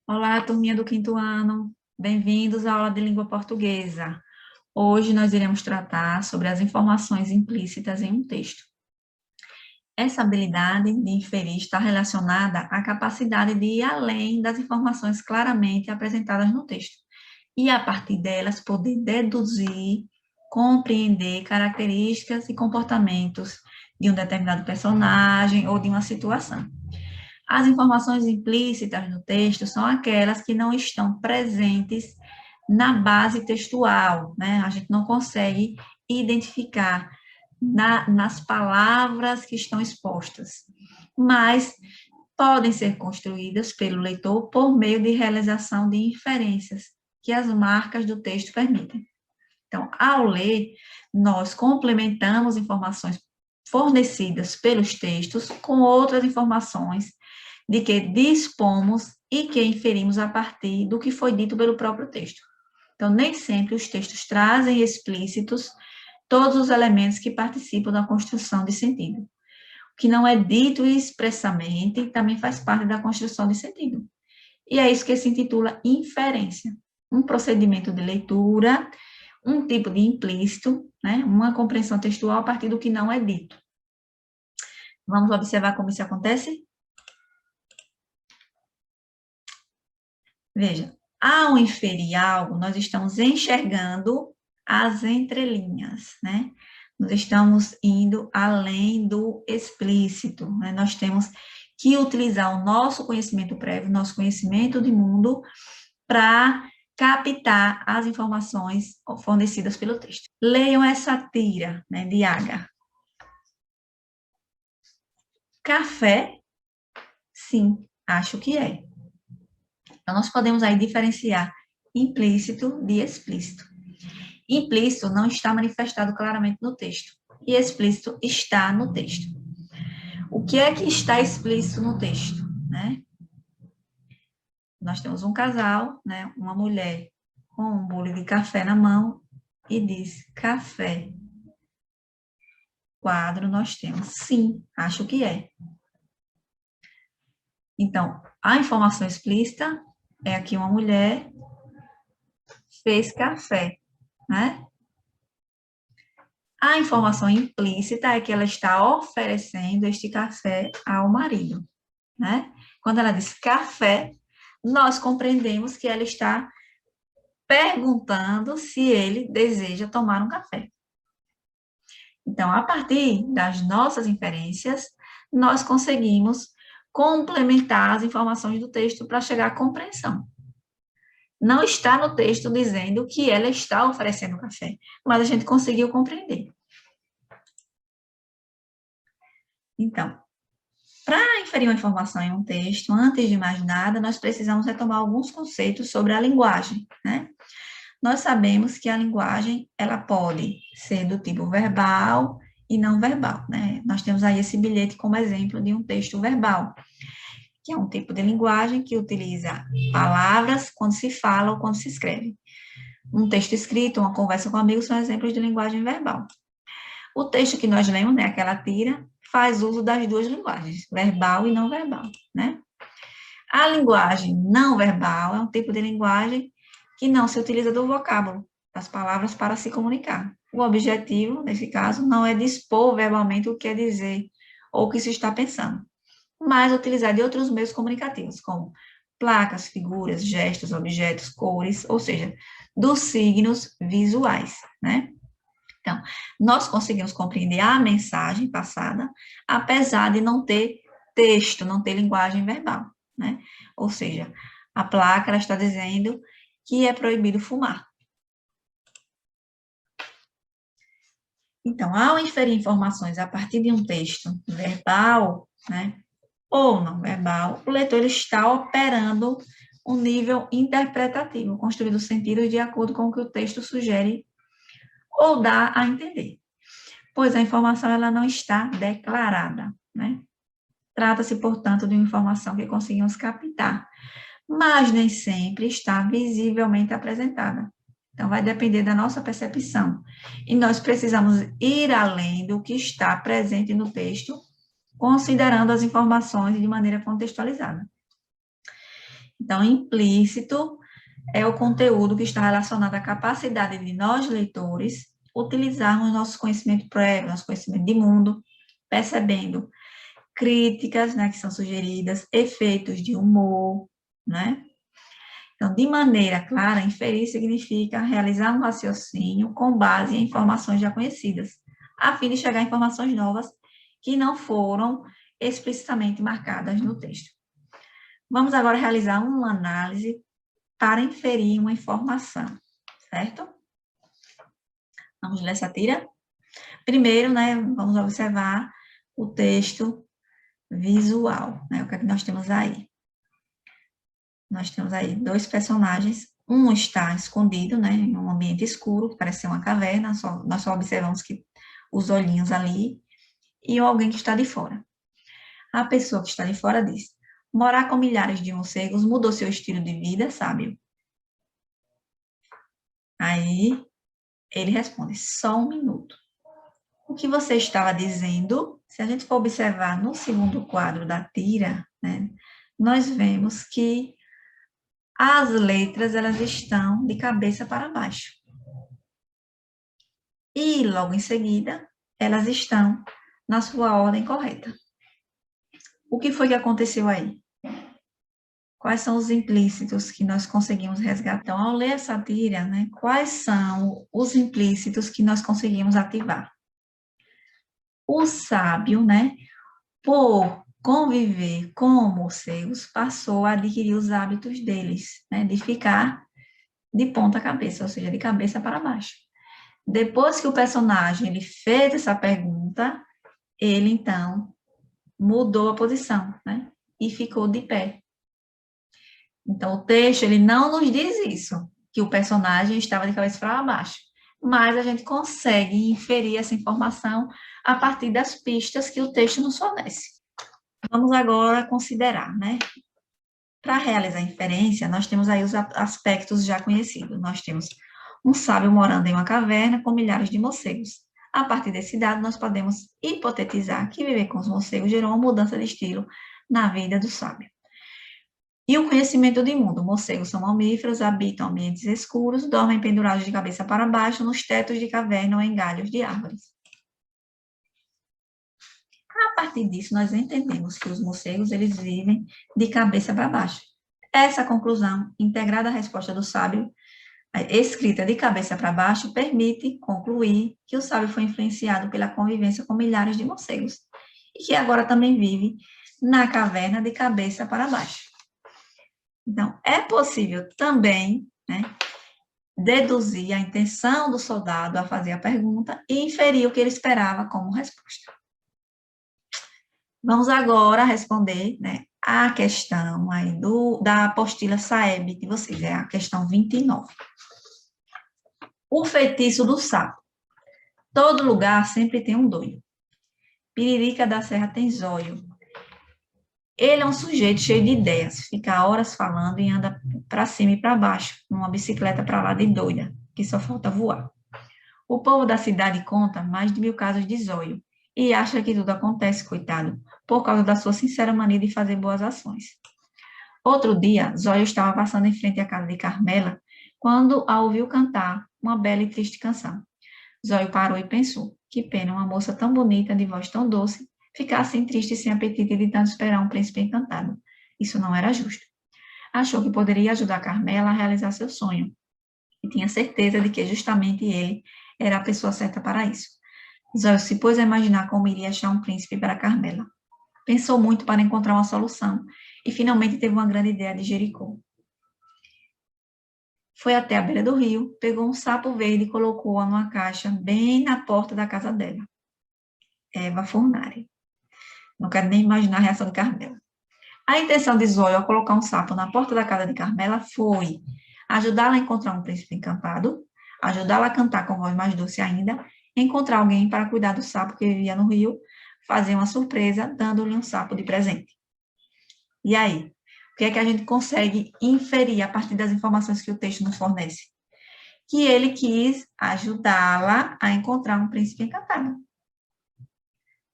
Olá, turminha do quinto ano. Bem-vindos à aula de língua portuguesa. Hoje nós iremos tratar sobre as informações implícitas em um texto. Essa habilidade de inferir está relacionada à capacidade de ir além das informações claramente apresentadas no texto e, a partir delas, poder deduzir, compreender características e comportamentos de um determinado personagem ou de uma situação. As informações implícitas no texto são aquelas que não estão presentes na base textual, né? A gente não consegue identificar nas palavras que estão expostas, mas podem ser construídas pelo leitor por meio de realização de inferências que as marcas do texto permitem. Então, ao ler, nós complementamos informações fornecidas pelos textos com outras informações de que dispomos e que inferimos a partir do que foi dito pelo próprio texto. Então, nem sempre os textos trazem explícitos todos os elementos que participam da construção de sentido. O que não é dito expressamente também faz parte da construção de sentido. E é isso que se intitula inferência, um procedimento de leitura, um tipo de implícito, né, uma compreensão textual a partir do que não é dito. Vamos observar como isso acontece? Veja, ao inferir algo, nós estamos enxergando as entrelinhas, né? Nós estamos indo além do explícito, né? Nós temos que utilizar o nosso conhecimento prévio, nosso conhecimento de mundo, para captar as informações fornecidas pelo texto. Leiam essa tira, né, de Aga. Café? Sim, acho que é. Então, nós podemos aí diferenciar implícito de explícito. Implícito não está manifestado claramente no texto, e explícito está no texto. O que é que está explícito no texto, né? Nós temos um casal, né, uma mulher com um bule de café na mão e diz café. Quadro nós temos sim, acho que é. Então, a informação explícita é aqui uma mulher fez café, né? A informação implícita é que ela está oferecendo este café ao marido, né? Quando ela diz café, nós compreendemos que ela está perguntando se ele deseja tomar um café. Então, a partir das nossas inferências, nós conseguimos complementar as informações do texto para chegar à compreensão. Não está no texto dizendo que ela está oferecendo café, mas a gente conseguiu compreender. Então, para inferir uma informação em um texto, antes de mais nada, nós precisamos retomar alguns conceitos sobre a linguagem, né? Nós sabemos que a linguagem, ela pode ser do tipo verbal e não verbal, né? Nós temos aí esse bilhete como exemplo de um texto verbal, que é um tipo de linguagem que utiliza palavras quando se fala ou quando se escreve. Um texto escrito, uma conversa com amigos são exemplos de linguagem verbal. O texto que nós lemos, né, aquela tira, faz uso das duas linguagens, verbal e não verbal, né? A linguagem não verbal é um tipo de linguagem que não se utiliza do vocábulo, das palavras para se comunicar. O objetivo, nesse caso, não é dispor verbalmente o que quer dizer ou o que se está pensando, mas utilizar de outros meios comunicativos, como placas, figuras, gestos, objetos, cores, ou seja, dos signos visuais, né? Então, nós conseguimos compreender a mensagem passada, apesar de não ter texto, não ter linguagem verbal, né? Ou seja, a placa ela está dizendo que é proibido fumar. Então, ao inferir informações a partir de um texto verbal, né, ou não verbal, o leitor ele está operando um nível interpretativo, construindo sentidos de acordo com o que o texto sugere ou dá a entender, pois a informação ela não está declarada, né? Trata-se, portanto, de uma informação que conseguimos captar, mas nem sempre está visivelmente apresentada. Então, vai depender da nossa percepção. E nós precisamos ir além do que está presente no texto, considerando as informações de maneira contextualizada. Então, implícito é o conteúdo que está relacionado à capacidade de nós, leitores, utilizarmos nosso conhecimento prévio, nosso conhecimento de mundo, percebendo críticas, né, que são sugeridas, efeitos de humor, né? Então, de maneira clara, inferir significa realizar um raciocínio com base em informações já conhecidas, a fim de chegar a informações novas que não foram explicitamente marcadas no texto. Vamos agora realizar uma análise para inferir uma informação, certo? Vamos ler essa tira? Primeiro, né, vamos observar o texto visual, né, o que é que nós temos aí. Nós temos aí dois personagens, um está escondido, né, em um ambiente escuro, que parece ser uma caverna, nós só observamos que os olhinhos ali, e alguém que está de fora. A pessoa que está de fora diz: morar com milhares de morcegos mudou seu estilo de vida, sábio? Aí ele responde: só um minuto. O que você estava dizendo, se a gente for observar no segundo quadro da tira, né, nós vemos que as letras, elas estão de cabeça para baixo. E, logo em seguida, elas estão na sua ordem correta. O que foi que aconteceu aí? Quais são os implícitos que nós conseguimos resgatar? Então, ao ler essa tira, né, quais são os implícitos que nós conseguimos ativar? O sábio, né, por conviver com morcegos, passou a adquirir os hábitos deles, né, de ficar de ponta cabeça, ou seja, de cabeça para baixo. Depois que o personagem ele fez essa pergunta, ele então mudou a posição, né, e ficou de pé. Então, o texto ele não nos diz isso, que o personagem estava de cabeça para baixo, mas a gente consegue inferir essa informação a partir das pistas que o texto nos fornece. Vamos agora considerar, né? Para realizar a inferência, nós temos aí os aspectos já conhecidos. Nós temos um sábio morando em uma caverna com milhares de morcegos. A partir desse dado, nós podemos hipotetizar que viver com os morcegos gerou uma mudança de estilo na vida do sábio. E o conhecimento de mundo. Morcegos são mamíferos, habitam ambientes escuros, dormem pendurados de cabeça para baixo nos tetos de caverna ou em galhos de árvores. A partir disso, nós entendemos que os morcegos, eles vivem de cabeça para baixo. Essa conclusão, integrada à resposta do sábio, escrita de cabeça para baixo, permite concluir que o sábio foi influenciado pela convivência com milhares de morcegos e que agora também vive na caverna de cabeça para baixo. Então, é possível também, né, deduzir a intenção do soldado a fazer a pergunta e inferir o que ele esperava como resposta. Vamos agora responder, né, a questão aí da apostila SAEB de vocês, é a questão 29. O feitiço do sapo. Todo lugar sempre tem um doido. Piririca da Serra tem zóio. Ele é um sujeito cheio de ideias, fica horas falando e anda para cima e para baixo, numa bicicleta para lá de doida, que só falta voar. O povo da cidade conta mais de 1000 casos de zóio e acha que tudo acontece, coitado, por causa da sua sincera mania de fazer boas ações. Outro dia, Zóio estava passando em frente à casa de Carmela quando a ouviu cantar uma bela e triste canção. Zóio parou e pensou: que pena uma moça tão bonita, de voz tão doce, ficar assim triste e sem apetite de tanto esperar um príncipe encantado. Isso não era justo. Achou que poderia ajudar Carmela a realizar seu sonho e tinha certeza de que justamente ele era a pessoa certa para isso. Zóio se pôs a imaginar como iria achar um príncipe para Carmela. Pensou muito para encontrar uma solução e finalmente teve uma grande ideia de Jericó. Foi até a beira do rio, pegou um sapo verde e colocou-a numa caixa bem na porta da casa dela. Eva Fornari. Não quero nem imaginar a reação de Carmela. A intenção de Zóio ao colocar um sapo na porta da casa de Carmela foi ajudá-la a encontrar um príncipe encantado, ajudá-la a cantar com voz mais doce ainda, encontrar alguém para cuidar do sapo que vivia no rio, fazer uma surpresa, dando-lhe um sapo de presente. E aí, O que é que a gente consegue inferir a partir das informações que o texto nos fornece? Que ele quis ajudá-la a encontrar um príncipe encantado.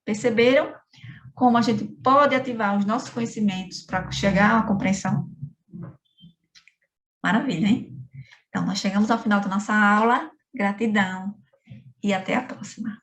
Perceberam como a gente pode ativar os nossos conhecimentos para chegar a uma compreensão? Maravilha, hein? Então, nós chegamos ao final da nossa aula. Gratidão e até a próxima.